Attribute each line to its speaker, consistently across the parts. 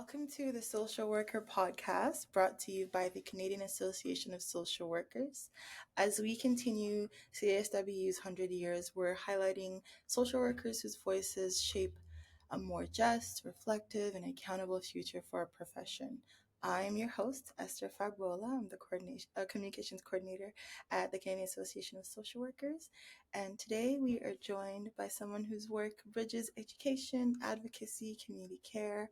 Speaker 1: Welcome to the Social Worker Podcast, brought to you by the Canadian Association of Social Workers. As we continue CASW's 100 years, we're highlighting social workers whose voices shape a more just, reflective, and accountable future for our profession. I'm your host, Esther Fagbola. I'm the communications coordinator at the Canadian Association of Social Workers. And today we are joined by someone whose work bridges education, advocacy, community care.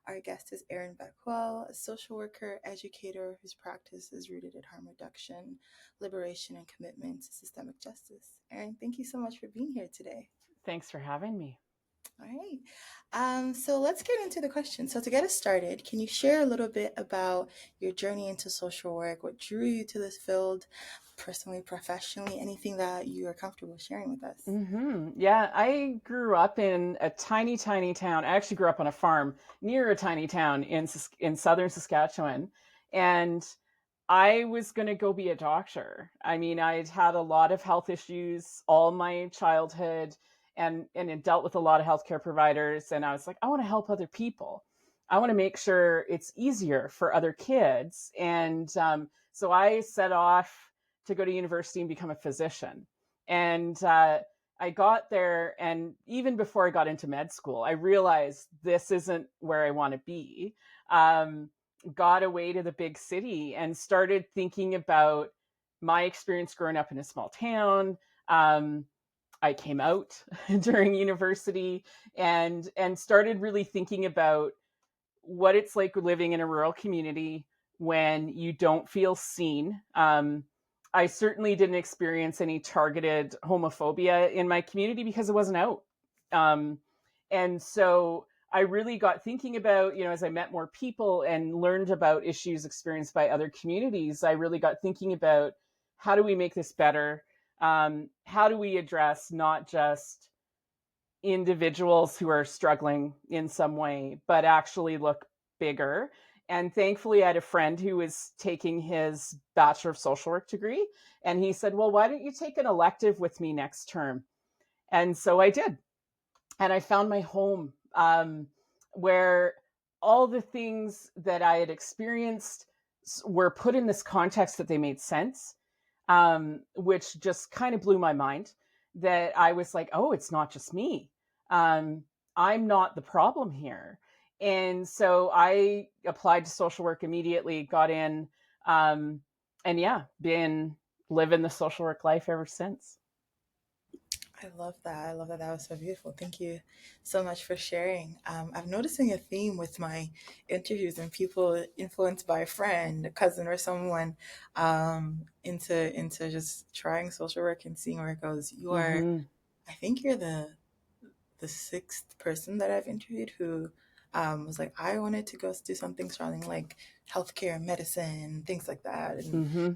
Speaker 1: Our guest is Erin Beckwell, a social worker, educator whose practice is rooted in harm reduction, liberation, and commitment to systemic justice. Erin, thank you so much for being here today.
Speaker 2: Thanks for having me.
Speaker 1: All right. So let's get into the question. So to get us started, can you share a little bit about your journey into social work? What drew you to this field, personally, professionally? Anything that you are comfortable sharing with us?
Speaker 2: Yeah, I grew up in a tiny, tiny town. I actually grew up on a farm near a tiny town in southern Saskatchewan, and I was going to go be a doctor. I mean, I'd had a lot of health issues all my childhood, and it dealt with a lot of healthcare providers. And I was like, I want to help other people. I want to make sure it's easier for other kids. And so I set off to go to university and become a physician. And I got there, and even before I got into med school, I realized this isn't where I want to be. Got away to the big city and started thinking about my experience growing up in a small town. I came out during university and started really thinking about what it's like living in a rural community when you don't feel seen. I certainly didn't experience any targeted homophobia in my community because it wasn't out. Um, and so I really got thinking about, as I met more people and learned about issues experienced by other communities, I really got thinking about how do we make this better? How do we address not just individuals who are struggling in some way, but actually look bigger. And thankfully, I had a friend who was taking his Bachelor of Social Work degree. And he said, well, why don't you take an elective with me next term? And so I did. And I found my home where all the things that I had experienced were put in this context that they made sense, which just kind of blew my mind. That I was like, oh, it's not just me. I'm not the problem here. And so I applied to social work immediately, got in, and yeah, been living the social work life ever since.
Speaker 1: I love that. I love that. That was so beautiful. Thank you so much for sharing. I'm noticing a theme with my interviews and people influenced by a friend, a cousin, or someone into just trying social work and seeing where it goes.
Speaker 2: Mm-hmm.
Speaker 1: I think you're the sixth person that I've interviewed who was like, I wanted to go do something surrounding like healthcare, medicine, things like that, and
Speaker 2: Mm-hmm.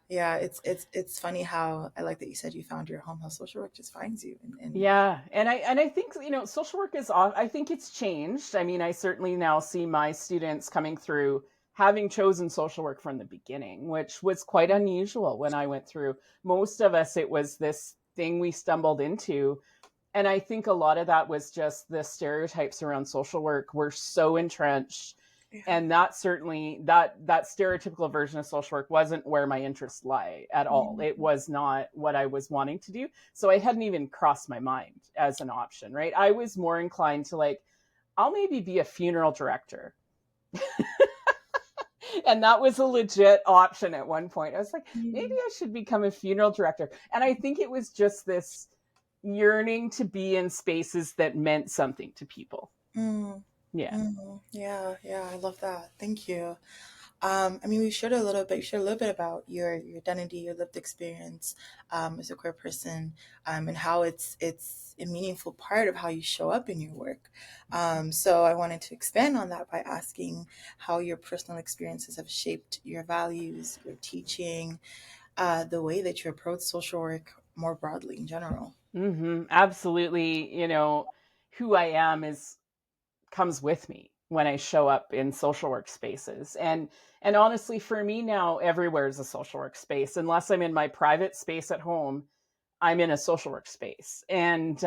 Speaker 1: yeah, it's funny how I like that you said you found your home, how social work just finds you and
Speaker 2: Yeah, and I think social work is off. I think it's changed. I mean, I certainly now see my students coming through having chosen social work from the beginning, which was quite unusual when I went through. Most of us, it was this thing we stumbled into, and I think a lot of that was just the stereotypes around social work were so entrenched,
Speaker 1: yeah.
Speaker 2: and that certainly that stereotypical version of social work wasn't where my interests lie at all. It
Speaker 1: Mhm.
Speaker 2: was not what I was wanting to do, so I hadn't even crossed my mind as an option. Right, I was more inclined to like, I'll maybe be a funeral director. And that was a legit option at one point. I was like, maybe
Speaker 1: Mhm.
Speaker 2: I should become a funeral director. And I think it was just this yearning to be in spaces that meant something to people.
Speaker 1: Mm.
Speaker 2: Yeah.
Speaker 1: Mm. Yeah, I love that. Thank you. I mean, we shared a little bit. You shared a little bit about your identity, your lived experience as a queer person, and how it's a meaningful part of how you show up in your work. So I wanted to expand on that by asking how your personal experiences have shaped your values, your teaching, the way that you approach social work more broadly in general.
Speaker 2: Absolutely. Who I am is comes with me when I show up in social work spaces. And honestly, for me now, everywhere is a social work space. Unless I'm in my private space at home, I'm in a social work space. And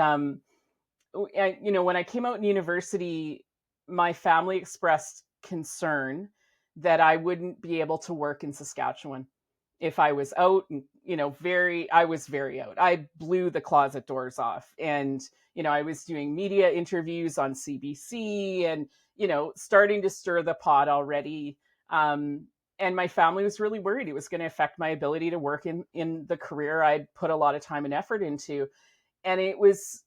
Speaker 2: when I came out in university, my family expressed concern that I wouldn't be able to work in Saskatchewan if I was out. I was very out. I blew the closet doors off, and I was doing media interviews on CBC, and starting to stir the pot already. And my family was really worried it was going to affect my ability to work in the career I'd put a lot of time and effort into. And it was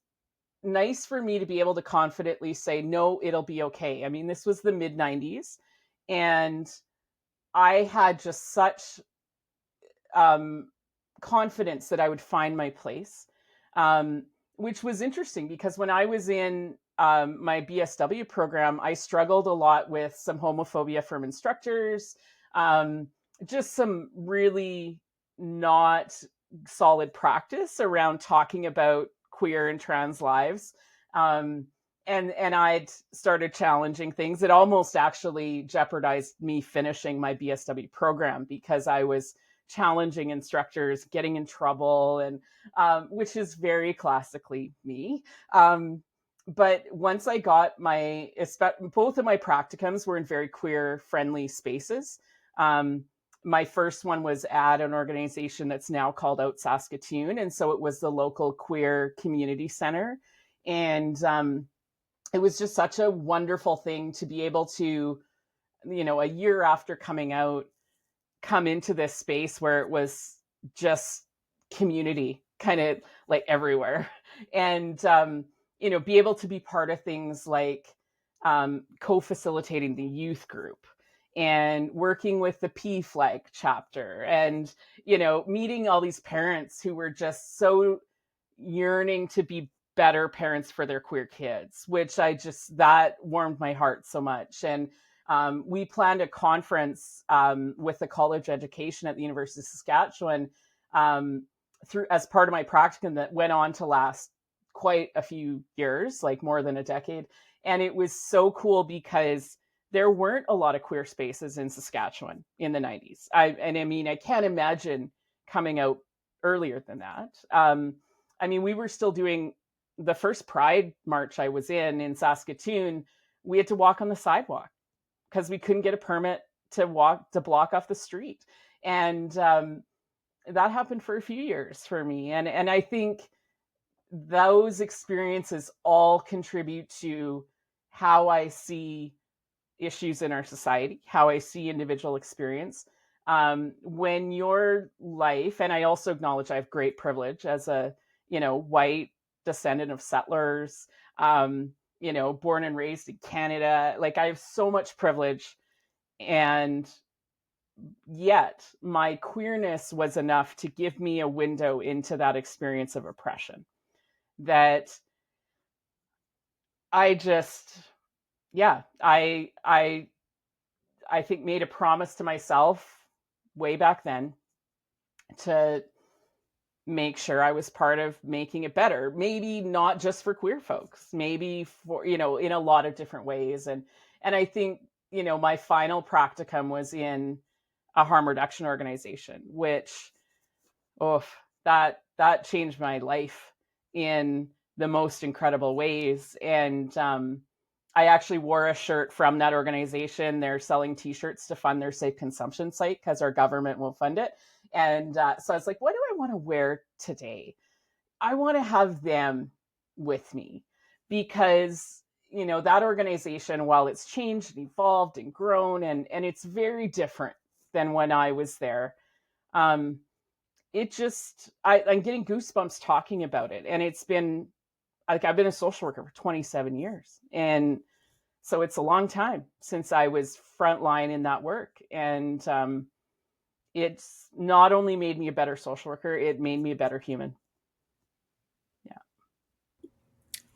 Speaker 2: nice for me to be able to confidently say, no, it'll be okay. I mean, this was the mid 90s, and I had just such um, confidence that I would find my place, which was interesting because when I was in my BSW program, I struggled a lot with some homophobia from instructors, um, just some really not solid practice around talking about queer and trans lives. Um, and I'd started challenging things. It almost actually jeopardized me finishing my BSW program because I was challenging instructors, getting in trouble, and which is very classically me. But once I got both of my practicums were in very queer friendly spaces. Um, my first one was at an organization that's now called Out Saskatoon. And so it was the local queer community center. And it was just such a wonderful thing to be able to, a year after coming out, come into this space where it was just community kind of like everywhere and be able to be part of things like co-facilitating the youth group and working with the PFLAG chapter and meeting all these parents who were just so yearning to be better parents for their queer kids, which that warmed my heart so much. And we planned a conference with the college education at the University of Saskatchewan through as part of my practicum that went on to last quite a few years, like more than a decade. And it was so cool because there weren't a lot of queer spaces in Saskatchewan in the 90s. I can't imagine coming out earlier than that. We were still doing the first Pride March I was in Saskatoon. We had to walk on the sidewalk because we couldn't get a permit to block off the street. And that happened for a few years for me. And I think those experiences all contribute to how I see issues in our society, how I see individual experience. When your life, and I also acknowledge I have great privilege as a, white descendant of settlers, born and raised in Canada. Like I have so much privilege, and yet my queerness was enough to give me a window into that experience of oppression that I just, yeah, I think made a promise to myself way back then to make sure I was part of making it better. Maybe not just for queer folks, maybe for, in a lot of different ways. And I think, my final practicum was in a harm reduction organization, which, oh, that changed my life in the most incredible ways. And I actually wore a shirt from that organization. They're selling T-shirts to fund their safe consumption site because our government won't fund it. And so I was like, what do I want to wear today? I want to have them with me because, that organization, while it's changed and evolved and grown, and it's very different than when I was there, I'm getting goosebumps talking about it. And it's been like, I've been a social worker for 27 years. And so it's a long time since I was frontline in that work. And it's not only made me a better social worker, it made me a better human. Yeah.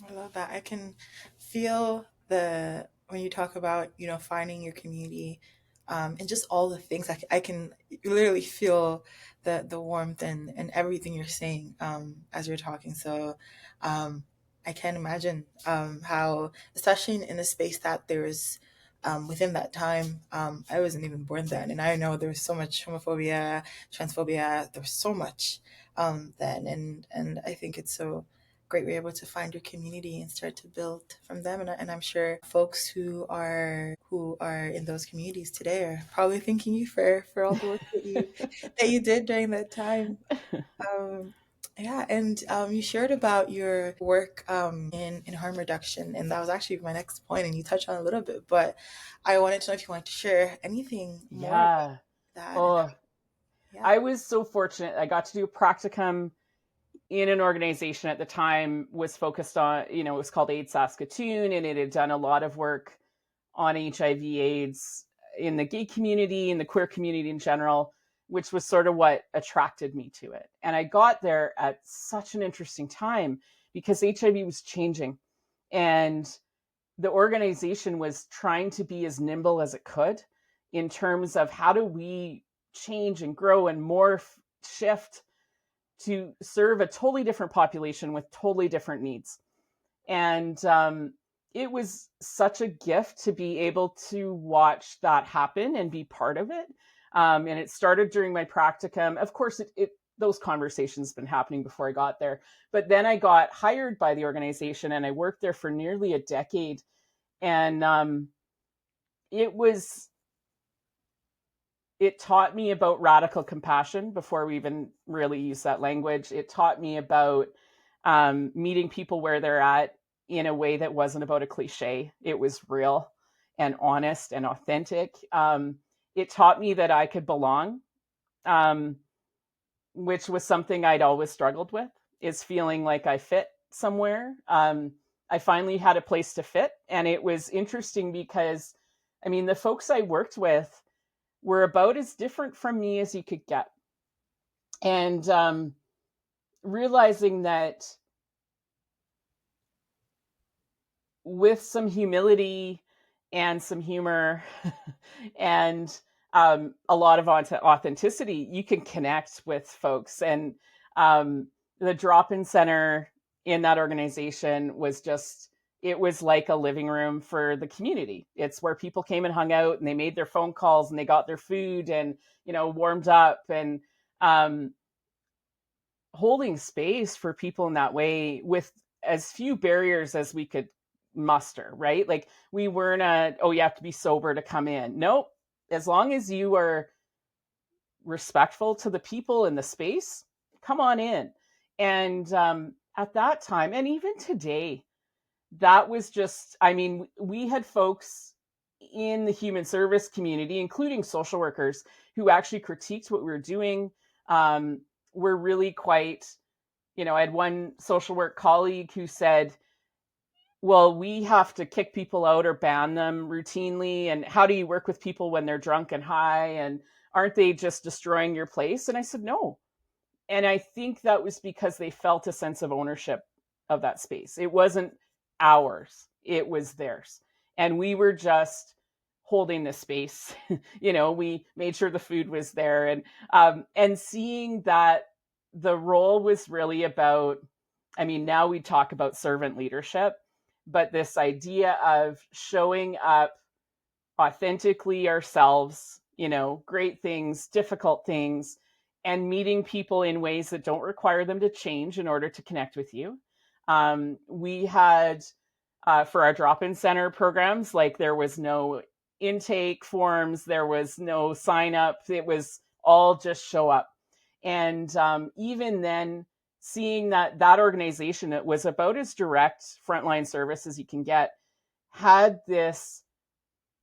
Speaker 1: I love that. I can feel the when you talk about finding your community, and just all the things. I can literally feel the warmth and everything you're saying as you're talking. So I can't imagine how, especially in a space that there's within that time. I wasn't even born then, and I know there was so much homophobia, transphobia. There was so much then, and I think it's so great you're able to find your community and start to build from them. And I'm sure folks who are in those communities today are probably thanking you for all the work that you did during that time. Um, yeah, and you shared about your work in harm reduction, and that was actually my next point, and you touched on it a little bit, but I wanted to know if you wanted to share anything more about
Speaker 2: Yeah.
Speaker 1: that and how,
Speaker 2: Oh,
Speaker 1: yeah.
Speaker 2: I was so fortunate. I got to do a practicum in an organization at the time was focused on, it was called AIDS Saskatoon, and it had done a lot of work on HIV AIDS in the gay community and the queer community in general, which was sort of what attracted me to it. And I got there at such an interesting time because HIV was changing, and the organization was trying to be as nimble as it could in terms of how do we change and grow and morph, shift to serve a totally different population with totally different needs. And it was such a gift to be able to watch that happen and be part of it. And it started during my practicum. Of course, those conversations been happening before I got there. But then I got hired by the organization and I worked there for nearly a decade. And it was it taught me about radical compassion before we even really use that language. It taught me about meeting people where they're at in a way that wasn't about a cliche. It was real and honest and authentic. It taught me that I could belong, um, which was something I'd always struggled with, is feeling like I fit somewhere. I finally had a place to fit. And it was interesting because, I mean, the folks I worked with were about as different from me as you could get. And realizing that with some humility and some humor and a lot of authenticity, you can connect with folks. And the drop-in center in that organization was just, it was like a living room for the community. It's where people came and hung out and they made their phone calls and they got their food and, warmed up, and um, holding space for people in that way with as few barriers as we could muster, right? Like we weren't you have to be sober to come in. Nope. As long as you are respectful to the people in the space, come on in. And at that time, and even today, that was just, I mean, we had folks in the human service community, including social workers, who actually critiqued what we were doing. Were really quite, I had one social work colleague who said, well, we have to kick people out or ban them routinely. And how do you work with people when they're drunk and high? And aren't they just destroying your place? And I said, no. And I think that was because they felt a sense of ownership of that space. It wasn't ours, it was theirs. And we were just holding the space. We made sure the food was there, and seeing that the role was really about, I mean, now we talk about servant leadership, but this idea of showing up authentically ourselves, great things, difficult things, and meeting people in ways that don't require them to change in order to connect with you. We had, for our drop-in center programs, like there was no intake forms, there was no sign up. It was all just show up. And even then, seeing that organization that was about as direct frontline service as you can get had this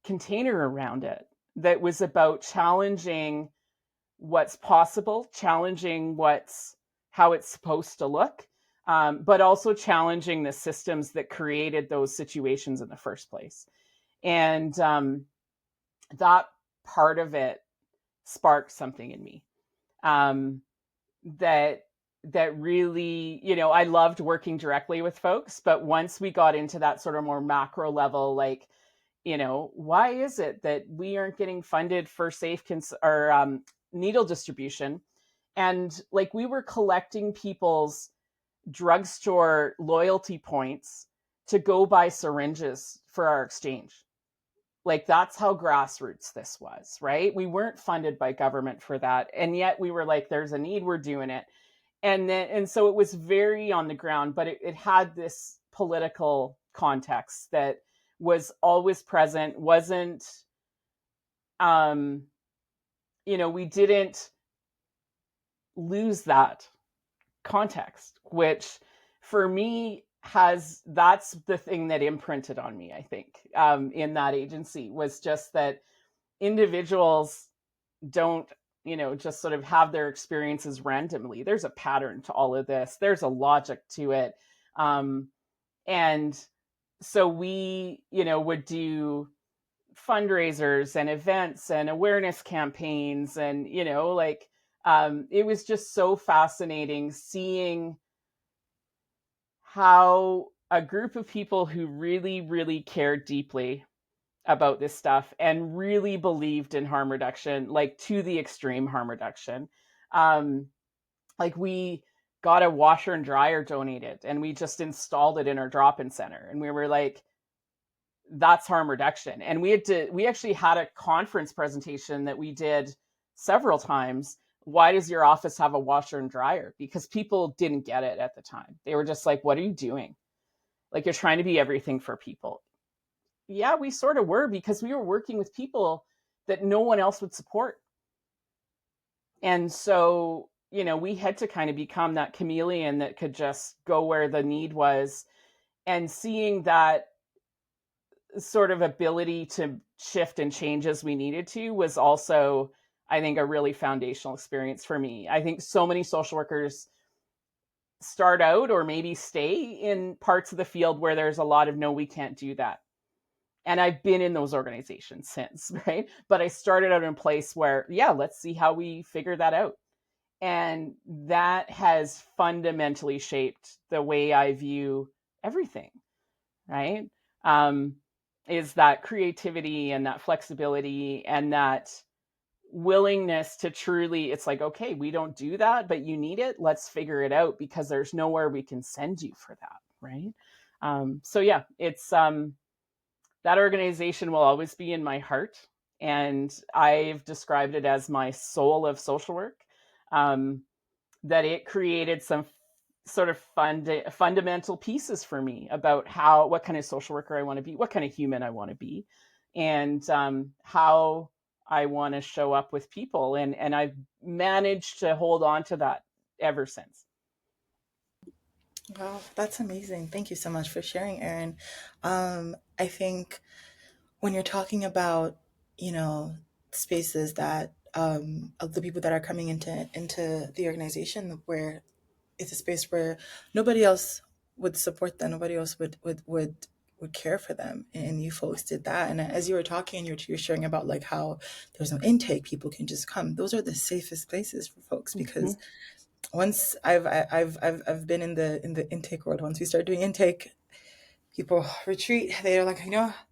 Speaker 2: container around it that was about challenging what's possible, challenging how it's supposed to look, but also challenging the systems that created those situations in the first place. And that part of it sparked something in me, um, that really, I loved working directly with folks, but once we got into that sort of more macro level, like, why is it that we aren't getting funded for safe or needle distribution? And like we were collecting people's drugstore loyalty points to go buy syringes for our exchange. Like that's how grassroots this was, right? We weren't funded by government for that. And yet we were like, there's a need, we're doing it. And so it was very on the ground, but it had this political context that was always present. Wasn't um we didn't lose that context, which for me that's the thing that imprinted on me, I think, in that agency, was just that individuals don't just sort of have their experiences randomly. There's a pattern to all of this. There's a logic to it. And so we would do fundraisers and events and awareness campaigns, and it was just so fascinating seeing how a group of people who really, really cared deeply about this stuff and really believed in harm reduction, like to the extreme harm reduction. Like we got a washer and dryer donated and we just installed it in our drop-in center. And we were like, that's harm reduction. And we actually had a conference presentation that we did several times. Why does your office have a washer and dryer? Because people didn't get it at the time. They were just like, what are you doing? Like, you're trying to be everything for people. Yeah, we sort of were, because we were working with people that no one else would support. And so, we had to kind of become that chameleon that could just go where the need was. And seeing that sort of ability to shift and change as we needed to was also, I think, a really foundational experience for me. I think so many social workers start out or maybe stay in parts of the field where there's a lot of no, we can't do that. And I've been in those organizations since, right? But I started out in a place where, yeah, let's see how we figure that out. And that has fundamentally shaped the way I view everything, right? Um, is that creativity and that flexibility and that willingness to truly, it's like, okay, we don't do that, but you need it. Let's figure it out, because there's nowhere we can send you for that, right? So yeah, it's that organization will always be in my heart. And I've described it as my soul of social work. That it created some sort of fundamental pieces for me about what kind of social worker I want to be, what kind of human I want to be, and how I want to show up with people. And I've managed to hold on to that ever since.
Speaker 1: Wow, that's amazing. Thank you so much for sharing, Erin. I think when you're talking about, you know, spaces that of the people that are coming into the organization, where it's a space where nobody else would support them, nobody else would care for them, and you folks did that. And as you were talking, you're sharing about like how there's no intake, people can just come. Those are the safest places for folks,
Speaker 2: Mm-hmm.
Speaker 1: because once I've been in the intake world. Once we start doing intake, people retreat. They're like,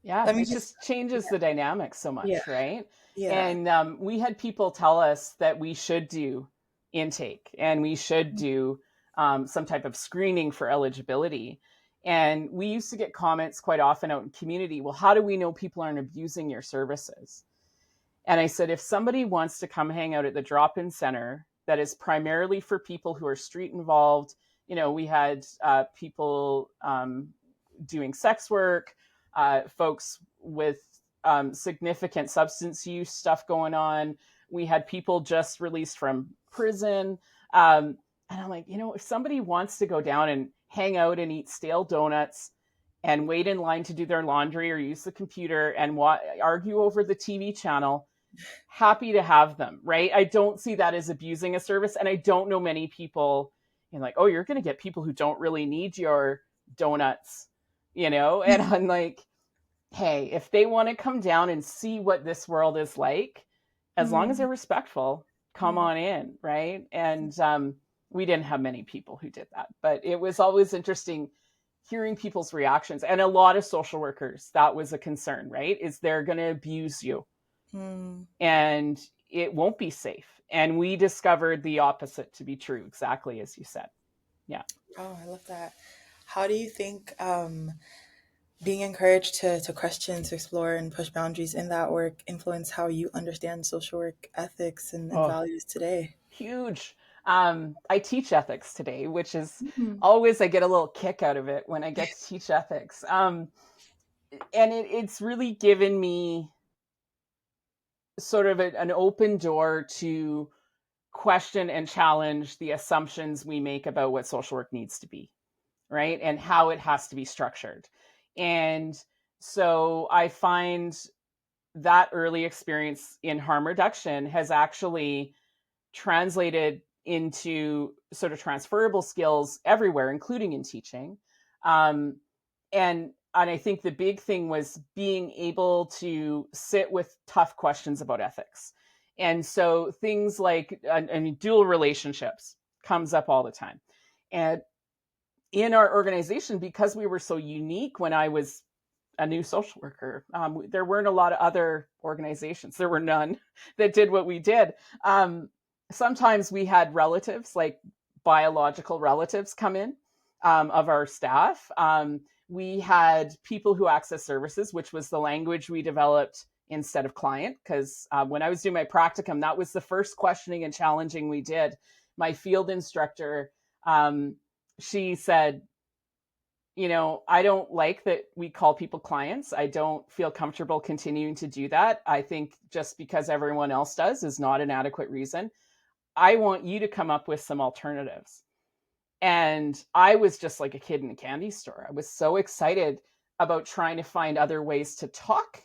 Speaker 2: Yeah,
Speaker 1: let me
Speaker 2: it
Speaker 1: just,
Speaker 2: just changes the dynamic so
Speaker 1: yeah,
Speaker 2: much, right?
Speaker 1: yeah.
Speaker 2: And we had people tell us that we should do intake and we should do some type of screening for eligibility. And we used to get comments quite often out in community, well, how do we know people aren't abusing your services? And I said, if somebody wants to come hang out at the drop-in center that is primarily for people who are street involved, we had people doing sex work, folks with significant substance use stuff going on. We had people just released from prison. And I'm like, if somebody wants to go down and hang out and eat stale donuts and wait in line to do their laundry or use the computer and argue over the TV channel, happy to have them, right? I don't see that as abusing a service. And I don't know many people like, oh, you're going to get people who don't really need your donuts, And I'm like, hey, if they want to come down and see what this world is like, as long as
Speaker 1: Mm,
Speaker 2: they're respectful, come
Speaker 1: mm,
Speaker 2: on in, right? And we didn't have many people who did that, but it was always interesting hearing people's reactions. And a lot of social workers, that was a concern, right? Is they're going to abuse you
Speaker 1: mm.
Speaker 2: and it won't be safe. And we discovered the opposite to be true, exactly as you said. Yeah.
Speaker 1: Oh, I love that. How do you think being encouraged to question, to explore, and push boundaries in that work influence how you understand social work ethics and
Speaker 2: Oh,
Speaker 1: values today?
Speaker 2: huge. I teach ethics today, which is
Speaker 1: Mhm.
Speaker 2: always, I get a little kick out of it when I get to teach ethics. And it's really given me sort of an open door to question and challenge the assumptions we make about what social work needs to be, right? And how it has to be structured. And so I find that early experience in harm reduction has actually translated into sort of transferable skills everywhere, including in teaching. Um, and I think the big thing was being able to sit with tough questions about ethics. And so things like, I mean, dual relationships comes up all the time. And in our organization, because we were so unique when I was a new social worker, there weren't a lot of other organizations. There were none that did what we did. Sometimes we had relatives, like biological relatives, come in of our staff. We had people who access services, which was the language we developed instead of client. Because when I was doing my practicum, that was the first questioning and challenging we did. My field instructor, she said, I don't like that we call people clients. I don't feel comfortable continuing to do that. I think just because everyone else does is not an adequate reason. I want you to come up with some alternatives. And I was just like a kid in a candy store. I was so excited about trying to find other ways to talk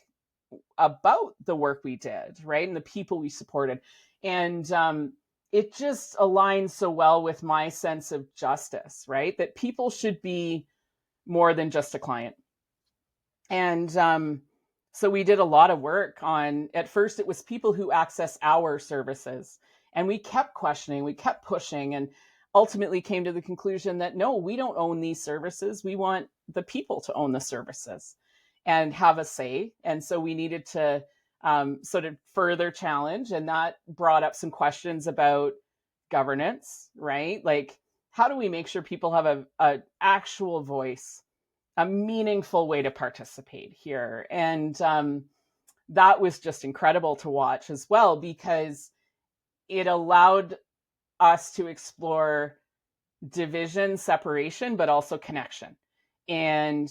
Speaker 2: about the work we did, right? And the people we supported. And it just aligns so well with my sense of justice, right? That people should be more than just a client. And so we did a lot of work on, at first, it was people who access our services. And we kept questioning, we kept pushing, and ultimately came to the conclusion that no, we don't own these services. We want the people to own the services and have a say. And so we needed to sort of further challenge. And that brought up some questions about governance, right? Like, how do we make sure people have a actual voice, a meaningful way to participate here? And that was just incredible to watch as well, because it allowed us to explore division, separation, but also connection. And,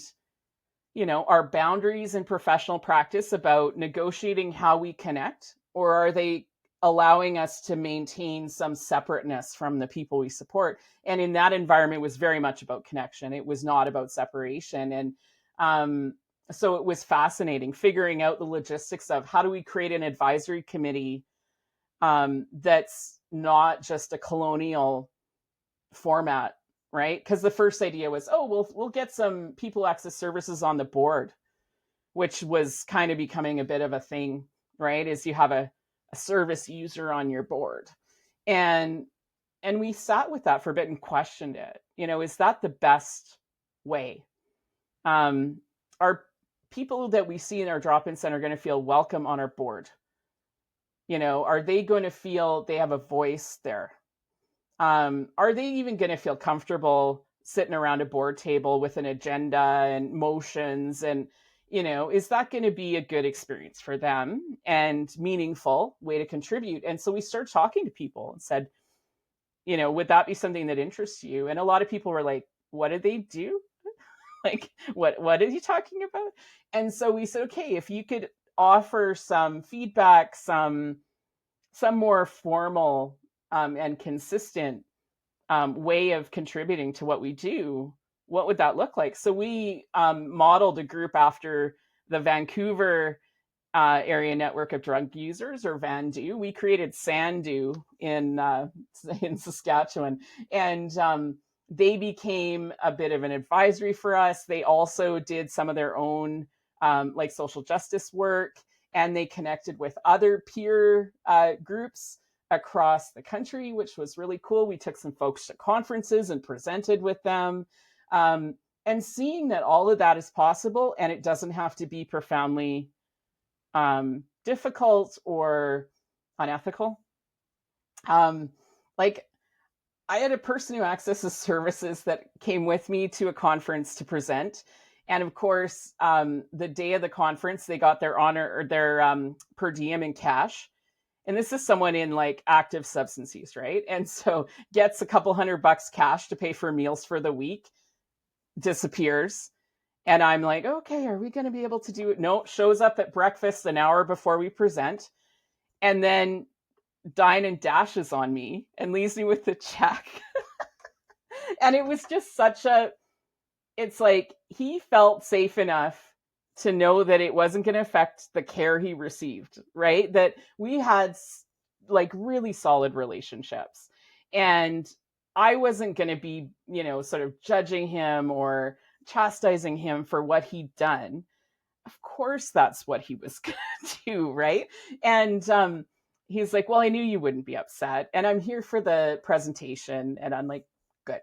Speaker 2: our boundaries in professional practice about negotiating how we connect, or are they allowing us to maintain some separateness from the people we support? And in that environment, it was very much about connection. It was not about separation. And so it was fascinating figuring out the logistics of how do we create an advisory committee that's not just a colonial format, right? Because the first idea was, oh, we'll get some people access services on the board, which was kind of becoming a bit of a thing, right? Is you have a service user on your board. And we sat with that for a bit and questioned it. Is that the best way? Are people that we see in our drop-in center going to feel welcome on our board? Are they going to feel they have a voice there? Are they even going to feel comfortable sitting around a board table with an agenda and motions? And, is that going to be a good experience for them and meaningful way to contribute? And so we started talking to people and said, would that be something that interests you? And a lot of people were like, what did they do? Like, what are you talking about? And so we said, okay, if you could offer some feedback, some more formal and consistent way of contributing to what we do, what would that look like? So we modeled a group after the Vancouver area network of drug users, or VANDU. We created SANDU in Saskatchewan, and they became a bit of an advisory for us. They also did some of their own like social justice work, and they connected with other peer groups across the country, which was really cool. We took some folks to conferences and presented with them. And seeing that all of that is possible, and it doesn't have to be profoundly difficult or unethical. Like, I had a person who accesses services that came with me to a conference to present. And of course, the day of the conference, they got their honor or their per diem in cash. And this is someone in like active substance use, right? And so gets a couple $100 cash to pay for meals for the week, disappears. And I'm like, okay, are we going to be able to do it? No, shows up at breakfast an hour before we present, and then dine and dashes on me and leaves me with the check. And it was just such a, it's like he felt safe enough to know that it wasn't going to affect the care he received, right? That we had like really solid relationships. And I wasn't going to be, sort of judging him or chastising him for what he'd done. Of course, that's what he was going to do, right? And he's like, well, I knew you wouldn't be upset. And I'm here for the presentation. And I'm like, good.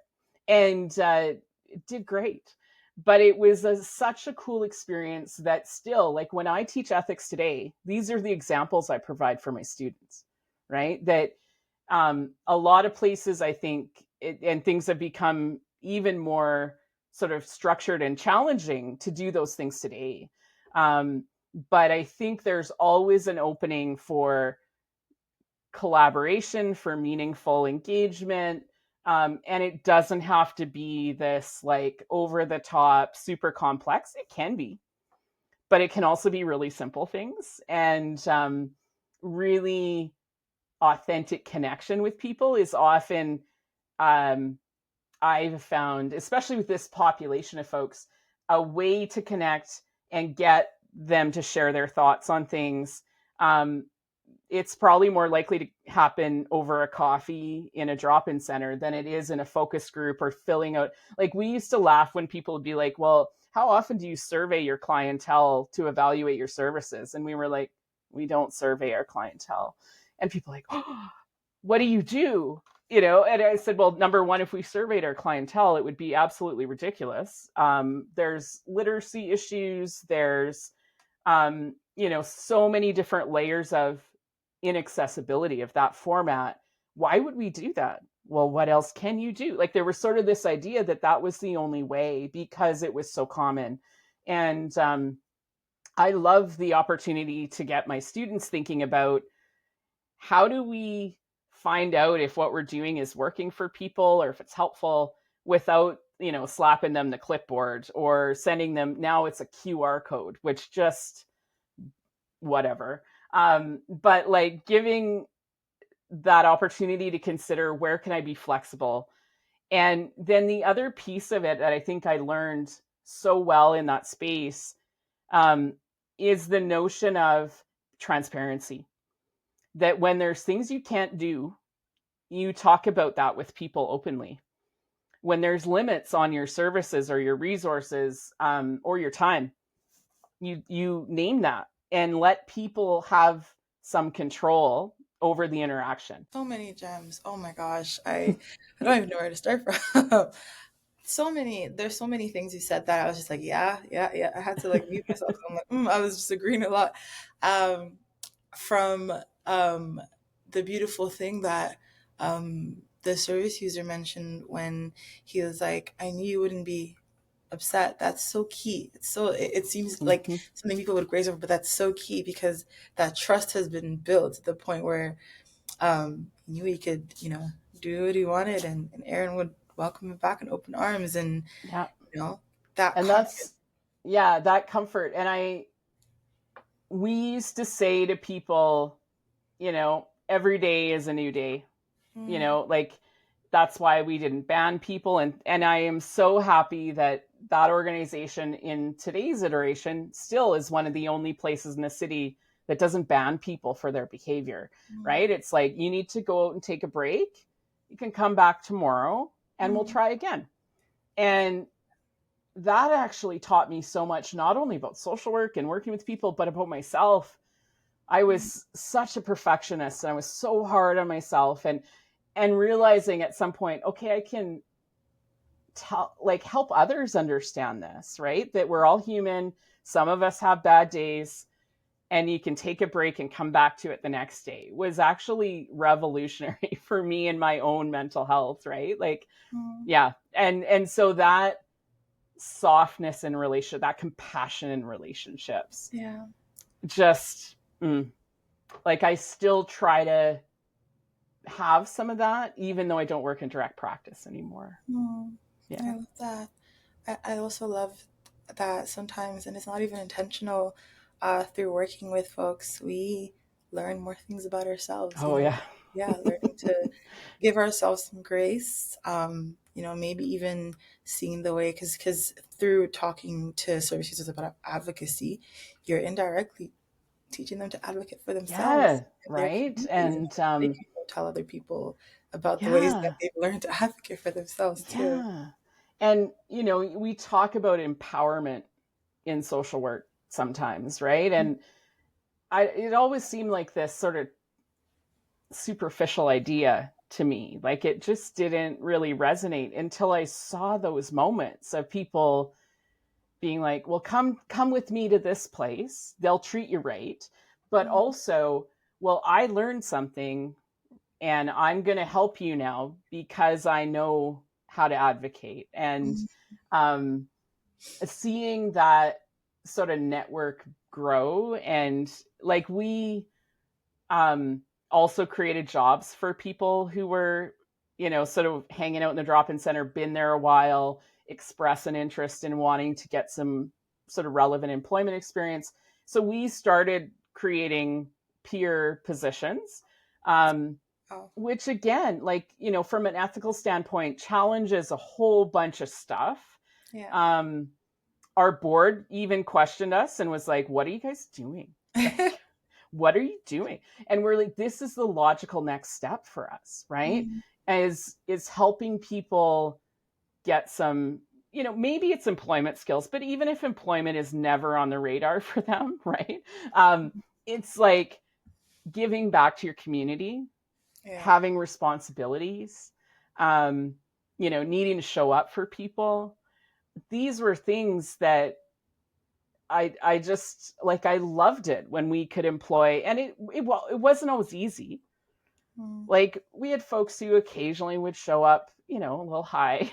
Speaker 2: And it did great. But it was such a cool experience that still, like when I teach ethics today, these are the examples I provide for my students, right? That a lot of places, I think, and things have become even more sort of structured and challenging to do those things today. But I think there's always an opening for collaboration, for meaningful engagement. And it doesn't have to be this like over the top, super complex. It can be, but it can also be really simple things. And really authentic connection with people is often, I've found, especially with this population of folks, a way to connect and get them to share their thoughts on things. It's probably more likely to happen over a coffee in a drop-in center than it is in a focus group or filling out. Like we used to laugh when people would be like, well, how often do you survey your clientele to evaluate your services? And we were like, we don't survey our clientele. And people like, oh, what do you do? And I said, well, number one, if we surveyed our clientele, it would be absolutely ridiculous. There's literacy issues. There's, so many different layers of inaccessibility of that format. Why would we do that? Well, what else can you do? Like there was sort of this idea that that was the only way because it was so common. And I love the opportunity to get my students thinking about how do we find out if what we're doing is working for people or if it's helpful without slapping them the clipboard or sending them, now it's a QR code, which just whatever. But like giving that opportunity to consider where can I be flexible. And then the other piece of it that I think I learned so well in that space is the notion of transparency. That when there's things you can't do, you talk about that with people openly. When there's limits on your services or your resources or your time, you name that and let people have some control over the interaction.
Speaker 1: So many gems. Oh my gosh. I don't even know where to start from. There's so many things you said that I was just like, yeah, yeah, yeah. I had to like mute myself. I'm like, I was just agreeing a lot. Um, from the beautiful thing that the service user mentioned when he was like, I knew you wouldn't be upset. That's so key. It seems like
Speaker 2: Mm-hmm.
Speaker 1: something people would graze over, but that's so key because that trust has been built to the point where he knew he could, do what he wanted, and Erin would welcome him back in open arms, and
Speaker 2: Yeah.
Speaker 1: you know that
Speaker 2: And
Speaker 1: confidence.
Speaker 2: that's, yeah, that comfort. And we used to say to people, every day is a new day,
Speaker 1: Mm,
Speaker 2: like that's why we didn't ban people. And I am so happy that that organization in today's iteration still is one of the only places in the city that doesn't ban people for their behavior, right?
Speaker 1: mm,
Speaker 2: It's like you need to go out and take a break. You can come back tomorrow and we'll
Speaker 1: mm,
Speaker 2: try again. And that actually taught me so much, not only about social work and working with people, but about myself. I
Speaker 1: mm,
Speaker 2: was such a perfectionist and I was so hard on myself, and realizing at some point, okay, I can help others understand this, right? That we're all human. Some of us have bad days and you can take a break and come back to it the next day was actually revolutionary for me in my own mental health, right? Like,
Speaker 1: mm.
Speaker 2: yeah. And so that softness in relationship, that compassion in relationships,
Speaker 1: Yeah.
Speaker 2: just like I still try to have some of that, even though I don't work in direct practice anymore.
Speaker 1: Mm, I
Speaker 2: Yeah.
Speaker 1: love that. I also love that sometimes, and it's not even intentional, through working with folks, we learn more things about ourselves,
Speaker 2: Oh yeah.
Speaker 1: yeah, learning to give ourselves some grace, maybe even seeing the way, because through talking to service users about advocacy, you're indirectly teaching them to advocate for themselves
Speaker 2: Yeah.
Speaker 1: and their
Speaker 2: Right.
Speaker 1: communities, and
Speaker 2: And
Speaker 1: they can go tell other people about the ways that
Speaker 2: yeah.
Speaker 1: they've learned to advocate for themselves too.
Speaker 2: Yeah. And, we talk about empowerment in social work sometimes, right? And it always seemed like this sort of superficial idea to me. Like it just didn't really resonate until I saw those moments of people being like, well, come with me to this place. They'll treat you right. But
Speaker 1: Mm,
Speaker 2: also, well, I learned something and I'm going to help you now because I know how to advocate. And
Speaker 1: mm,
Speaker 2: um, seeing that sort of network grow, and like we also created jobs for people who were, sort of hanging out in the drop-in center, been there a while, express an interest in wanting to get some sort of relevant employment experience. So we started creating peer positions, um,
Speaker 1: oh,
Speaker 2: which again, like, from an ethical standpoint, challenges a whole bunch of stuff.
Speaker 1: yeah.
Speaker 2: Um, our board even questioned us and was like, what are you guys doing? Like, what are you doing? And we're like, this is the logical next step for us, right?
Speaker 1: Mm,
Speaker 2: Is helping people get some, maybe it's employment skills, but even if employment is never on the radar for them, right? um, it's like giving back to your community,
Speaker 1: yeah.
Speaker 2: having responsibilities, um, needing to show up for people. These were things that I just, like, I loved it when we could employ, and it wasn't always easy.
Speaker 1: Mm,
Speaker 2: Like we had folks who occasionally would show up, a little high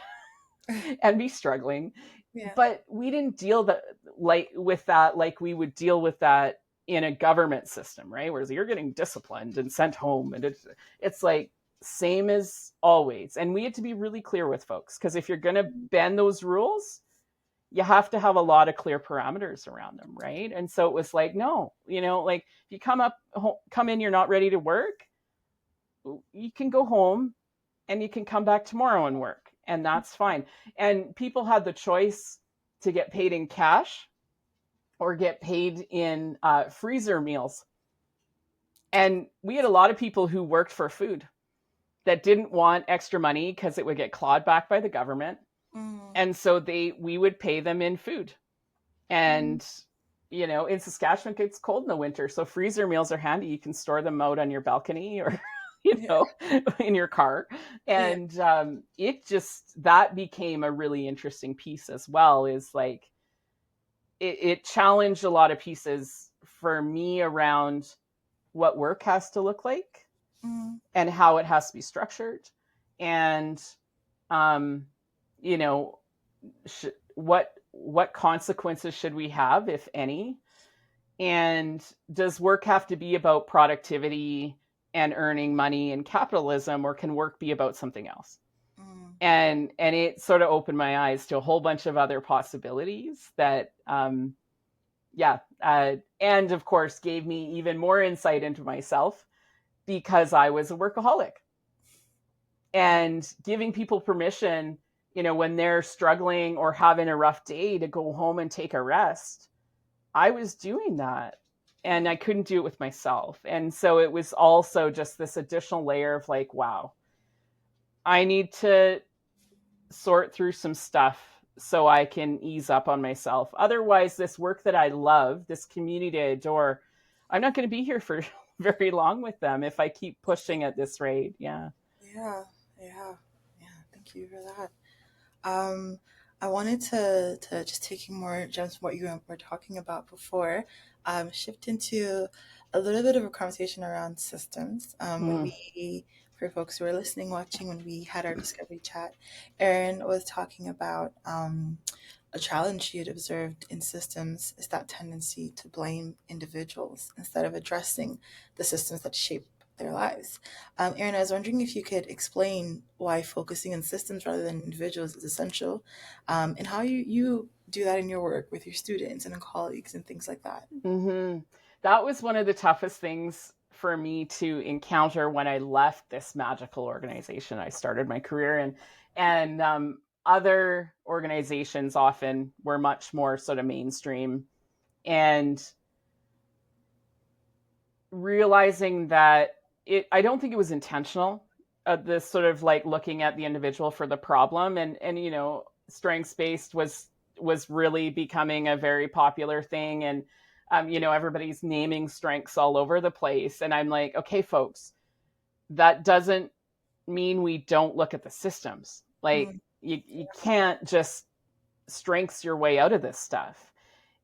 Speaker 2: and be struggling,
Speaker 1: yeah.
Speaker 2: but we didn't deal that like with that like we would deal with that in a government system, right? Whereas you're getting disciplined and sent home, and it's like same as always. And we had to be really clear with folks, because if you're going to bend those rules, you have to have a lot of clear parameters around them, right? And so it was like, no, like if you come in, you're not ready to work, you can go home and you can come back tomorrow and work, and that's fine. And people had the choice to get paid in cash or get paid in freezer meals. And we had a lot of people who worked for food that didn't want extra money because it would get clawed back by the government,
Speaker 1: Mm,
Speaker 2: and so we would pay them in food.
Speaker 1: mm,
Speaker 2: And in Saskatchewan, it gets cold in the winter, so freezer meals are handy. You can store them out on your balcony or
Speaker 1: yeah.
Speaker 2: in your car.
Speaker 1: Yeah.
Speaker 2: And it just, that became a really interesting piece as well. Is like it challenged a lot of pieces for me around what work has to look like
Speaker 1: Mm,
Speaker 2: and how it has to be structured, and um you know what consequences should we have, if any? And does work have to be about productivity and earning money and capitalism, or can work be about something else?
Speaker 1: mm,
Speaker 2: And it sort of opened my eyes to a whole bunch of other possibilities that yeah, and of course gave me even more insight into myself, because I was a workaholic.
Speaker 1: yeah.
Speaker 2: And giving people permission, when they're struggling or having a rough day, to go home and take a rest, I was doing that, and I couldn't do it with myself. And so it was also just this additional layer of like, wow, I need to sort through some stuff so I can ease up on myself. Otherwise, this work that I love, this community I adore, I'm not going to be here for very long with them if I keep pushing at this rate. Yeah.
Speaker 1: Yeah. Yeah. Yeah. Thank you for that. Um, I wanted to just taking more gems from what you were talking about before, shift into a little bit of a conversation around systems. When
Speaker 2: Mm.
Speaker 1: we, for folks who are listening, watching, when we had our discovery chat, Erin was talking about a challenge you'd observed in systems is that tendency to blame individuals instead of addressing the systems that shape their lives. Erin, I was wondering if you could explain why focusing on systems rather than individuals is essential, and how you do that in your work with your students and colleagues and things like that.
Speaker 2: Mm-hmm. That was one of the toughest things for me to encounter when I left this magical organization I started my career in. And other organizations often were much more sort of mainstream. And realizing that I don't think it was intentional. This sort of like looking at the individual for the problem, and strengths based was really becoming a very popular thing, and everybody's naming strengths all over the place, and I'm like, okay, folks, that doesn't mean we don't look at the systems. Like
Speaker 1: Mm,
Speaker 2: you can't just strengths your way out of this stuff.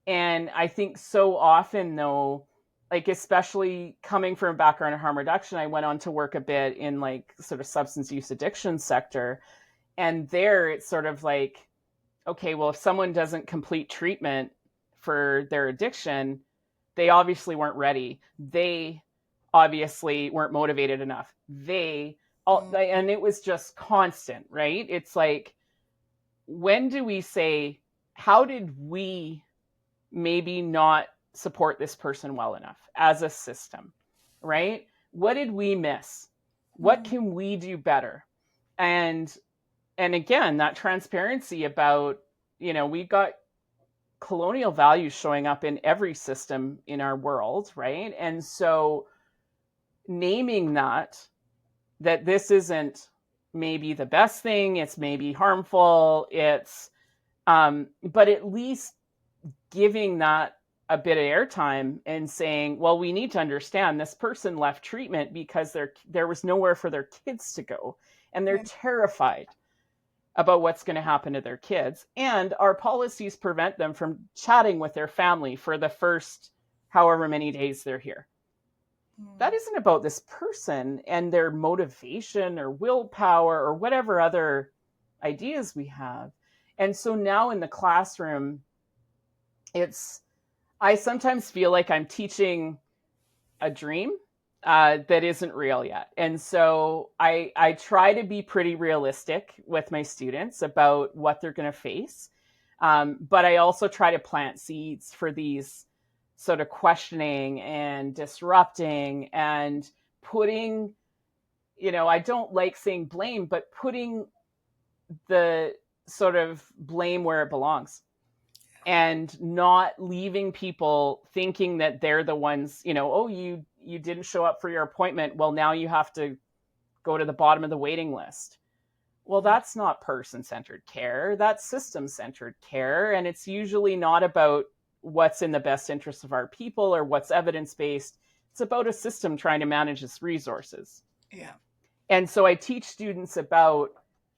Speaker 2: And I think so often, though, like especially coming from a background in harm reduction, I went on to work a bit in like sort of substance use addiction sector. And there it's sort of like, okay, well, if someone doesn't complete treatment for their addiction, they obviously weren't ready. They obviously weren't motivated enough.
Speaker 1: mm,
Speaker 2: And it was just constant, right? It's like, when do we say, how did we maybe not support this person well enough as a system, right? What did we miss? What
Speaker 1: mm,
Speaker 2: can we do better? And again, that transparency about, we've got colonial values showing up in every system in our world, right? And so naming that this isn't maybe the best thing, it's maybe harmful, it's but at least giving that a bit of airtime and saying, well, we need to understand this person left treatment because there was nowhere for their kids to go. And they're
Speaker 1: yeah,
Speaker 2: terrified about what's going to happen to their kids. And our policies prevent them from chatting with their family for the first however many days they're here. That
Speaker 1: mm,
Speaker 2: isn't about this person and their motivation or willpower or whatever other ideas we have. And so now in the classroom, it's I sometimes feel like I'm teaching a dream that isn't real yet. And so I try to be pretty realistic with my students about what they're going to face. But I also try to plant seeds for these sort of questioning and disrupting and putting, I don't like saying blame, but putting the sort of blame where it belongs and not leaving people thinking that they're the ones, oh, you didn't show up for your appointment, well, now you have to go to the bottom of the waiting list. Well,
Speaker 1: mm,
Speaker 2: that's not person-centered care, that's system-centered care, and it's usually not about what's in the best interest of our people or what's evidence-based. It's about a system trying to manage its resources.
Speaker 1: yeah.
Speaker 2: And so I teach students about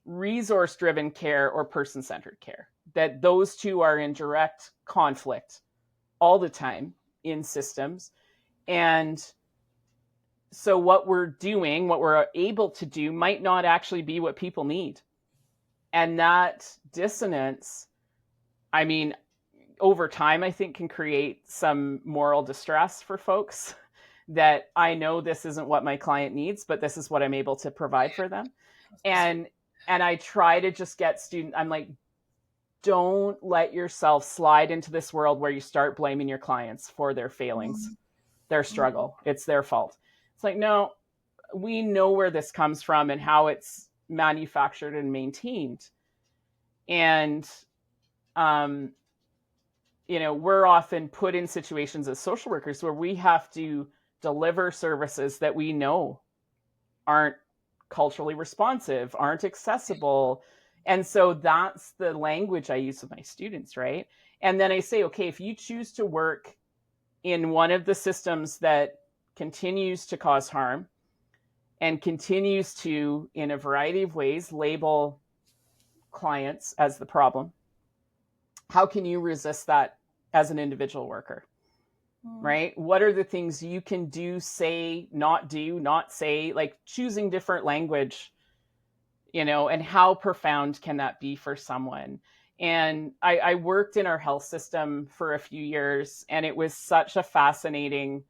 Speaker 2: resource driven care or person centered care, that those two are in direct conflict all the time in systems. And so what we're doing, what we're able to do, might not actually be what people need. And that dissonance, I mean, over time, I think can create some moral distress for folks that I know this isn't what my client needs, but this is what I'm able to provide for them. And I try to just get students, I'm like, don't let yourself slide into this world where you start blaming your clients for their failings,
Speaker 1: Mm,
Speaker 2: their
Speaker 1: mm,
Speaker 2: struggle. It's their fault. It's like, no, we know where this comes from and how it's manufactured and maintained. And, um, we're often put in situations as social workers where we have to deliver services that we know aren't culturally responsive, aren't accessible. And so that's the language I use with my students, right? And then I say, okay, if you choose to work in one of the systems that continues to cause harm and continues to, in a variety of ways, label clients as the problem, how can you resist that as an individual worker?
Speaker 1: mm,
Speaker 2: Right? What are the things you can do, not say, like choosing different language, and how profound can that be for someone? And I worked in our health system for a few years, and it was such a fascinating,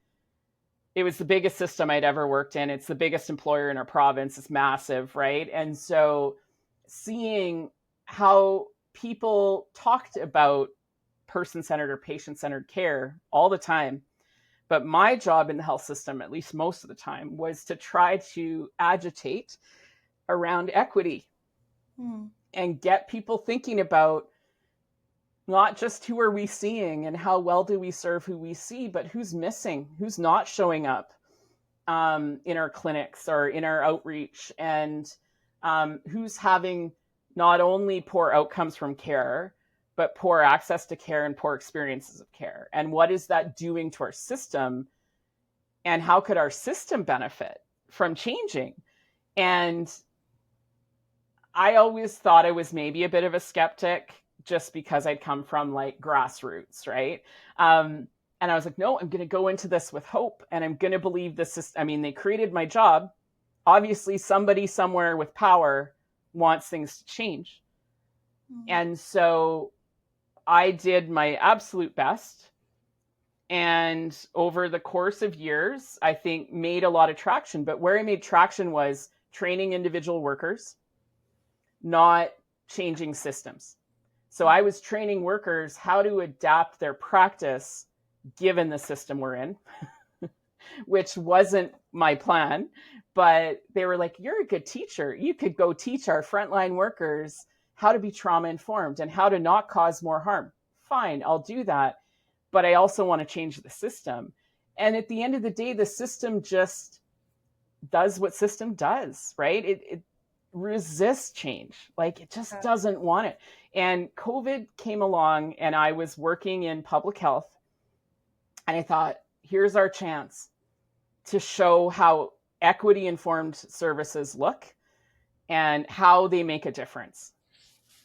Speaker 2: it was the biggest system I'd ever worked in. It's the biggest employer in our province. It's massive, right? And so seeing how people talked about person-centered or patient-centered care all the time. But my job in the health system, at least most of the time, was to try to agitate around equity
Speaker 1: Mm.
Speaker 2: and get people thinking about not just who are we seeing and how well do we serve who we see, but who's missing, who's not showing up in our clinics or in our outreach, and who's having not only poor outcomes from care, but poor access to care and poor experiences of care. And what is that doing to our system? And how could our system benefit from changing? And I always thought I was maybe a bit of a skeptic just because I'd come from like grassroots, right? And I was like, no, I'm going to go into this with hope, and I'm going to believe this is, I mean, they created my job. Obviously, somebody somewhere with power wants things to change.
Speaker 1: Mm.
Speaker 2: And so I did my absolute best. And over the course of years, I think made a lot of traction. But where I made traction was training individual workers, not changing systems. So I was training workers how to adapt their practice given the system we're in, which wasn't my plan. But they were like, you're a good teacher. You could go teach our frontline workers how to be trauma informed and how to not cause more harm. Fine, I'll do that. But I also want to change the system. And at the end of the day, the system just does what system does, right? It resists change. Like it just doesn't want it. And COVID came along, and I was working in public health, and I thought, here's our chance to show how equity informed services look and how they make a difference.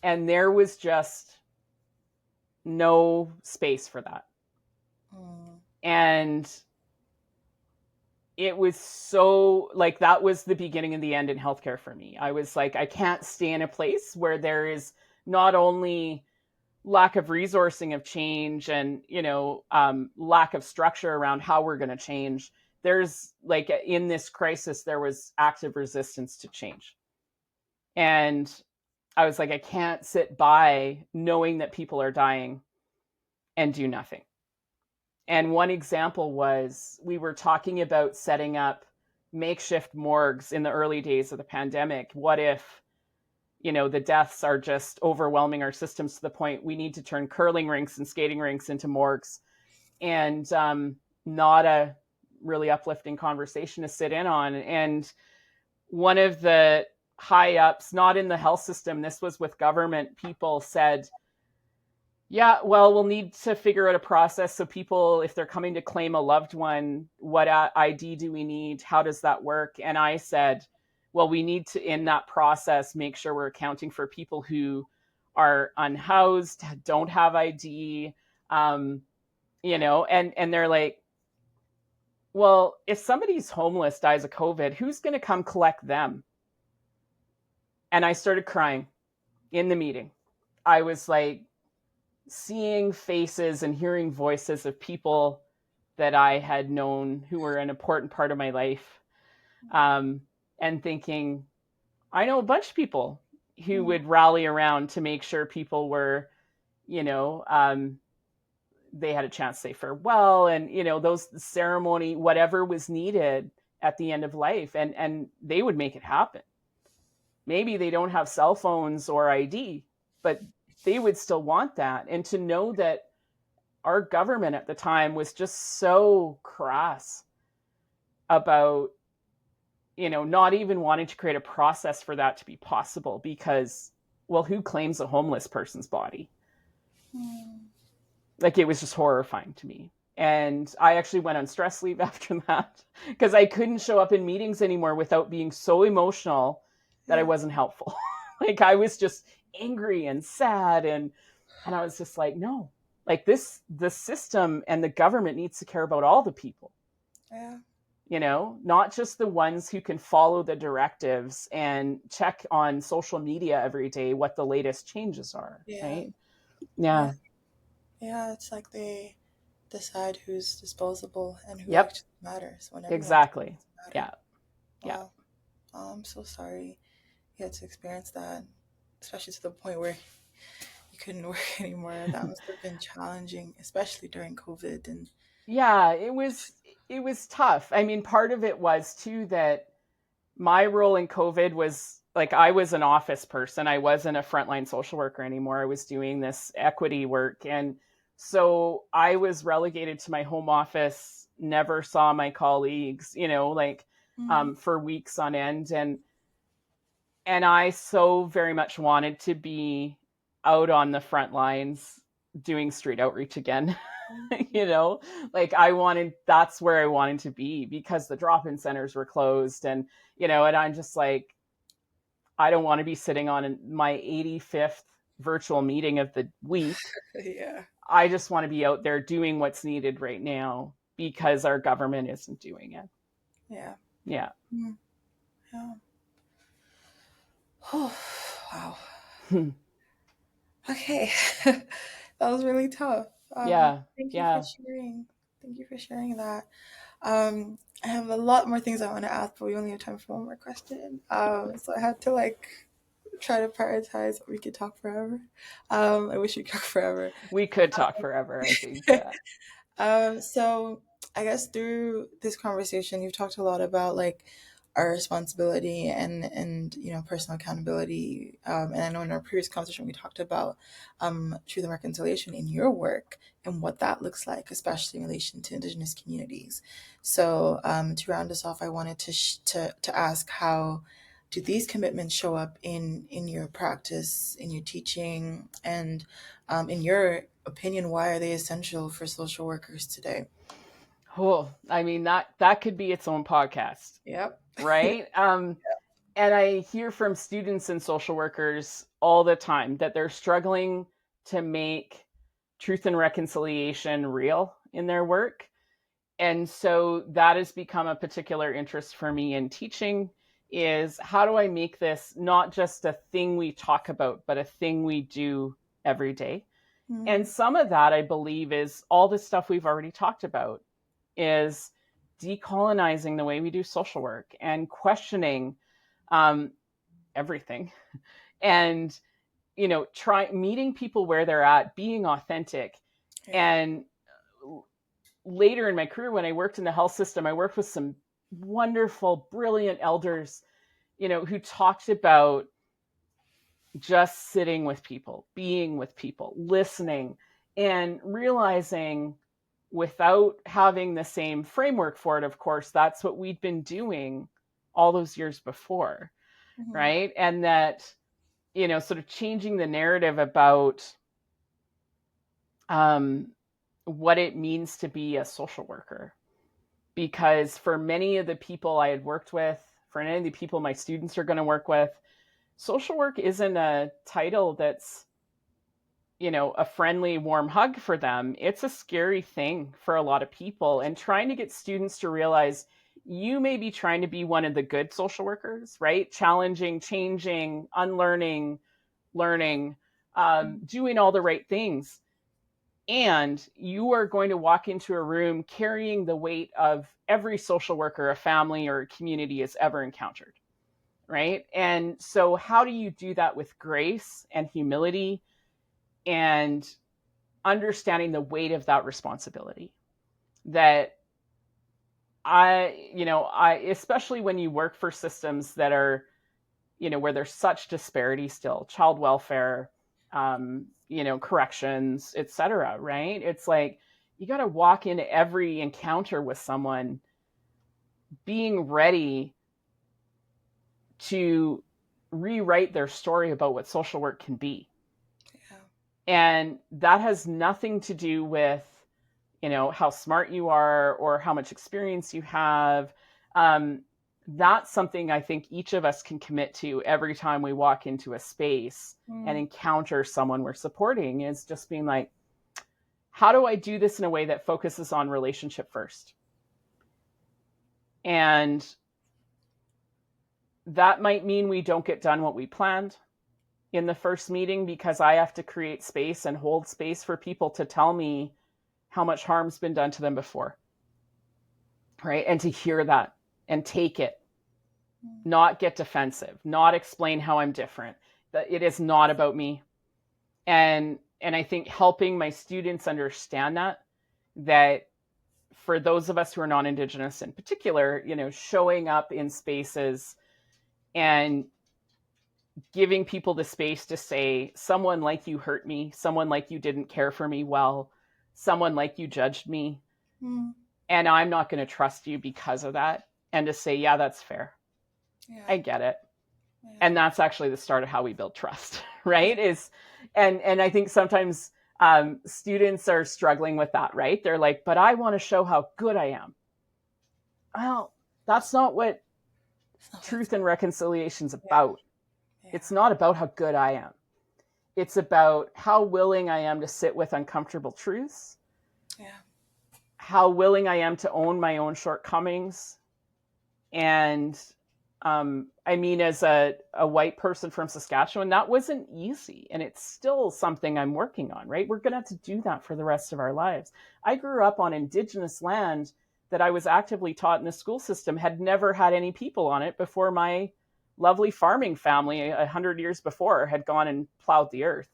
Speaker 2: And there was just no space for that.
Speaker 1: Mm.
Speaker 2: And it was so like that was the beginning and the end in healthcare for me. I was like, I can't stay in a place where there is not only lack of resourcing of change and lack of structure around how we're going to change. There's like in this crisis there was active resistance to change, and I was like, I can't sit by knowing that people are dying and do nothing. And one example was we were talking about setting up makeshift morgues in the early days of the pandemic. What if, the deaths are just overwhelming our systems to the point we need to turn curling rinks and skating rinks into morgues? And not a really uplifting conversation to sit in on. And one of the high ups, not in the health system, this was with government people, said, yeah, well, we'll need to figure out a process so people, if they're coming to claim a loved one, what ID do we need? How does that work? And I said, well, we need to, in that process, make sure we're accounting for people who are unhoused, don't have ID, and they're like, well, if somebody's homeless, dies of COVID, who's going to come collect them? And I started crying in the meeting. I was like, seeing faces and hearing voices of people that I had known who were an important part of my life, and thinking, I know a bunch of people who would rally around to make sure people were, they had a chance to say farewell, and those ceremony, whatever was needed at the end of life, and they would make it happen. Maybe they don't have cell phones or ID, but they would still want that. And to know that our government at the time was just so crass about, not even wanting to create a process for that to be possible, because, well, who claims a homeless person's body? Like, it was just horrifying to me. And I actually went on stress leave after that because I couldn't show up in meetings anymore without being so emotional that I wasn't helpful. Like, I was just angry and sad, and I was just like, no, like the system and the government needs to care about all the people.
Speaker 1: Yeah.
Speaker 2: not just the ones who can follow the directives and check on social media every day what the latest changes are,
Speaker 1: Yeah.
Speaker 2: right?
Speaker 1: Yeah.
Speaker 2: Yeah.
Speaker 1: Yeah. It's like they decide who's disposable and who
Speaker 2: Yep.
Speaker 1: actually matters when everyone
Speaker 2: Exactly.
Speaker 1: doesn't matter.
Speaker 2: Yeah. Yeah.
Speaker 1: Wow. I'm so sorry you had to experience that, especially to the point where you couldn't work anymore. That must have been challenging, especially during COVID. And
Speaker 2: Yeah, it was tough. I mean, part of it was too that my role in COVID was like I was an office person. I wasn't a frontline social worker anymore. I was doing this equity work. And so I was relegated to my home office, never saw my colleagues, like
Speaker 1: mm,
Speaker 2: for weeks on end. And I so very much wanted to be out on the front lines doing street outreach again. Like that's where I wanted to be because the drop-in centers were closed and I'm just like, I don't want to be sitting on my 85th virtual meeting of the week.
Speaker 1: yeah,
Speaker 2: I just want to be out there doing what's needed right now because our government isn't doing it.
Speaker 1: yeah,
Speaker 2: Yeah.
Speaker 1: mm, yeah. Oh, wow. Okay, that was really tough.
Speaker 2: Yeah.
Speaker 1: Thank you for
Speaker 2: Yeah.
Speaker 1: sharing. Thank you for sharing that. I have a lot more things I want to ask, but we only have time for one more question. So I had to like try to prioritize. We could talk forever. I wish we could talk forever.
Speaker 2: We could talk forever, I think. Yeah.
Speaker 1: So I guess through this conversation, you've talked a lot about like our responsibility and personal accountability. And I know in our previous conversation we talked about truth and reconciliation in your work and what that looks like, especially in relation to Indigenous communities. So to round us off, I wanted to ask, how do these commitments show up in your practice, in your teaching, and in your opinion, why are they essential for social workers today?
Speaker 2: Oh, I mean that could be its own podcast,
Speaker 1: Yep.
Speaker 2: right? And I hear from students and social workers all the time that they're struggling to make truth and reconciliation real in their work. And so that has become a particular interest for me in teaching is how do I make this not just a thing we talk about, but a thing we do every day? And
Speaker 1: Mm,
Speaker 2: some of that, I believe, is all the stuff we've already talked about, is decolonizing the way we do social work and questioning um, everything and try meeting people where they're at, being authentic.
Speaker 1: yeah.
Speaker 2: And later in my career, when I worked in the health system, I worked with some wonderful, brilliant elders, who talked about just sitting with people, being with people, listening, and realizing without having the same framework for it, of course, that's what we'd been doing all those years before,
Speaker 1: Mm-hmm.
Speaker 2: right? And that, sort of changing the narrative about um, what it means to be a social worker. Because for many of the people I had worked with, for any of the people my students are going to work with, social work isn't a title that's a friendly, warm hug for them. It's a scary thing for a lot of people. And trying to get students to realize you may be trying to be one of the good social workers, right? Challenging, changing, unlearning, learning, doing all the right things. And you are going to walk into a room carrying the weight of every social worker, a family, or a community has ever encountered, right? And so, how do you do that with grace and humility and understanding the weight of that responsibility? That I especially when you work for systems that are, where there's such disparity still, child welfare, corrections, etc., right? It's like you got to walk into every encounter with someone being ready to rewrite their story about what social work can be.
Speaker 1: Yeah.
Speaker 2: And that has nothing to do with how smart you are or how much experience you have. um, that's something I think each of us can commit to every time we walk into a space and
Speaker 1: Mm,
Speaker 2: encounter someone we're supporting, is just being like, how do I do this in a way that focuses on relationship first? And that might mean we don't get done what we planned in the first meeting, because I have to create space and hold space for people to tell me how much harm's been done to them before. Right. And to hear that and take it, not get defensive, not explain how I'm different, that it is not about me. And I think helping my students understand that for those of us who are non-Indigenous in particular, showing up in spaces and giving people the space to say, someone like you hurt me, someone like you didn't care for me well, someone like you judged me, and I'm not going to trust you because of that. And to say, yeah, that's fair.
Speaker 1: Yeah.
Speaker 2: I get it.
Speaker 1: Yeah.
Speaker 2: And that's actually the start of how we build trust, right? And I think sometimes students are struggling with that, right? They're like, but I want to show how good I am. Well, that's not what truth and reconciliation is about.
Speaker 1: Yeah.
Speaker 2: It's not about how good I am. It's about how willing I am to sit with uncomfortable truths.
Speaker 1: Yeah.
Speaker 2: How willing I am to own my own shortcomings. And I mean, as a white person from Saskatchewan, that wasn't easy. And it's still something I'm working on, right? We're going to have to do that for the rest of our lives. I grew up on Indigenous land that I was actively taught in the school system, had never had any people on it before my lovely farming family 100 years before had gone and plowed the earth.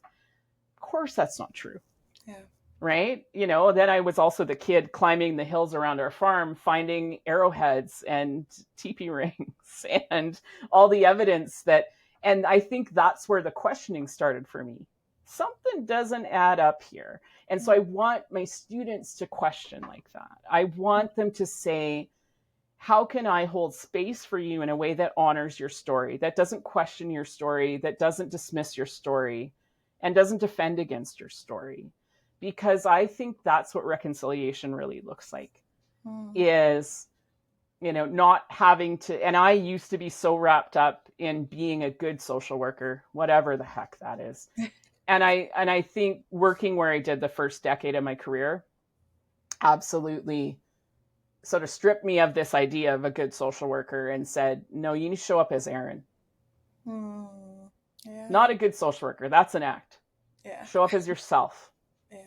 Speaker 2: Of course, that's not true.
Speaker 1: Yeah.
Speaker 2: Right? Then I was also the kid climbing the hills around our farm, finding arrowheads and teepee rings and all the evidence and I think that's where the questioning started for me. Something doesn't add up here. And so I want my students to question like that. I want them to say, how can I hold space for you in a way that honors your story, that doesn't question your story, that doesn't dismiss your story, and doesn't defend against your story? Because I think that's what reconciliation really looks like, is, not having to, and I used to be so wrapped up in being a good social worker, whatever the heck that is. And I think working where I did the first decade of my career absolutely sort of stripped me of this idea of a good social worker and said, no, you need to show up as Erin.
Speaker 1: Yeah.
Speaker 2: Not a good social worker. That's an act.
Speaker 1: Yeah.
Speaker 2: Show up as yourself.
Speaker 1: Yeah.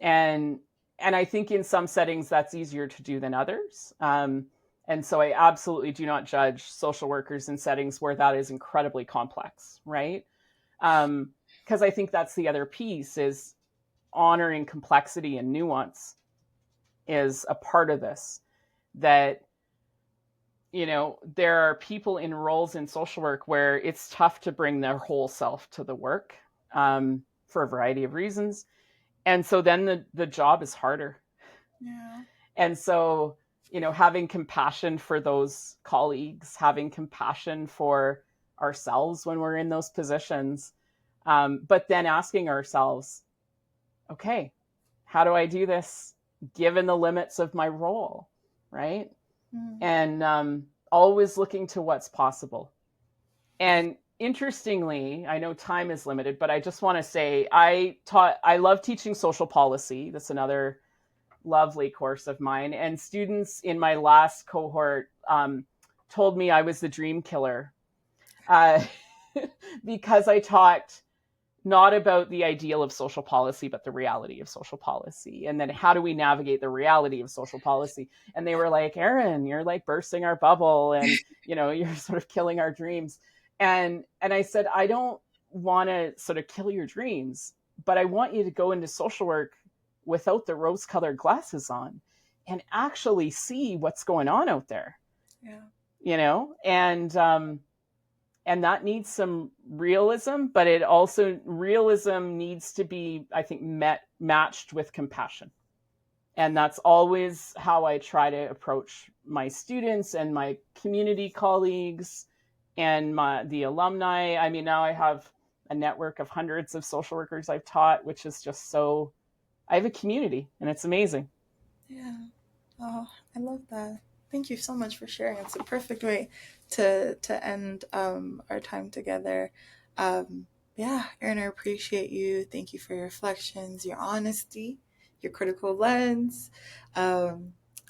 Speaker 2: And I think in some settings that's easier to do than others. And so I absolutely do not judge social workers in settings where that is incredibly complex, right? Because I think that's the other piece, is honoring complexity and nuance is a part of this. That, there are people in roles in social work where it's tough to bring their whole self to the work for a variety of reasons. And so then the job is harder.
Speaker 1: Yeah.
Speaker 2: And so, having compassion for those colleagues, having compassion for ourselves when we're in those positions, but then asking ourselves, okay, how do I do this given the limits of my role, right? And always looking to what's possible. And interestingly, I know time is limited, but I just want to say I love teaching social policy. That's another lovely course of mine. And students in my last cohort told me I was the dream killer because I talked not about the ideal of social policy, but the reality of social policy. And then how do we navigate the reality of social policy? And they were like, Erin, you're like bursting our bubble and, you're sort of killing our dreams. And I said, I don't want to sort of kill your dreams, but I want you to go into social work without the rose-colored glasses on and actually see what's going on out there.
Speaker 1: Yeah.
Speaker 2: And that needs some realism, but realism needs to be, I think, matched with compassion. And that's always how I try to approach my students and my community colleagues and the alumni. I mean, now I have a network of hundreds of social workers I've taught, which is just I have a community and it's amazing.
Speaker 1: Yeah. Oh, I love that. Thank you so much for sharing. It's a perfect way to end our time together. Yeah, Erin, I appreciate you. Thank you for your reflections, your honesty, your critical lens.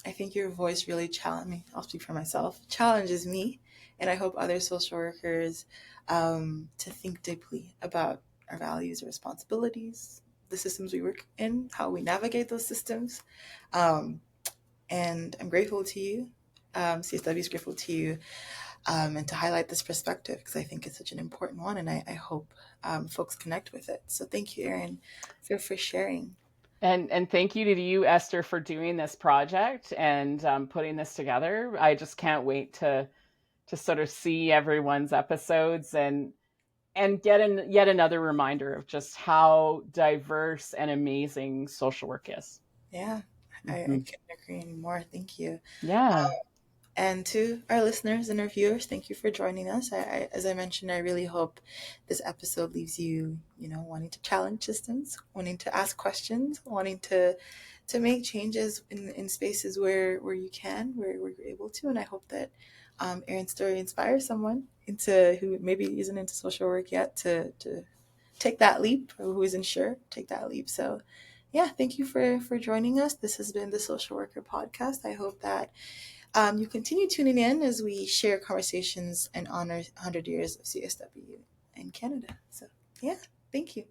Speaker 1: I think your voice really challenge me. I'll speak for myself. Challenges me, and I hope other social workers to think deeply about our values, our responsibilities, the systems we work in, how we navigate those systems. Um, and I'm grateful to you. CSW is grateful to you, and to highlight this perspective because I think it's such an important one, and I hope folks connect with it. So thank you, Erin, for sharing.
Speaker 2: And thank you to you, Esther, for doing this project and putting this together. I just can't wait to sort of see everyone's episodes and get yet another reminder of just how diverse and amazing social work is.
Speaker 1: Yeah, I
Speaker 2: Mm-hmm.
Speaker 1: couldn't agree anymore. Thank you.
Speaker 2: Yeah.
Speaker 1: And to our listeners and our viewers, thank you for joining us. As I mentioned, I really hope this episode leaves you, wanting to challenge systems, wanting to ask questions, wanting to make changes in spaces where you can, where you're able to. And I hope that Erin's story inspires someone into who maybe isn't into social work yet to take that leap, or who isn't sure, take that leap. So, yeah, thank you for joining us. This has been the Social Worker Podcast. I hope that you continue tuning in as we share conversations and honor 100 years of CSW in Canada. So, yeah, thank you.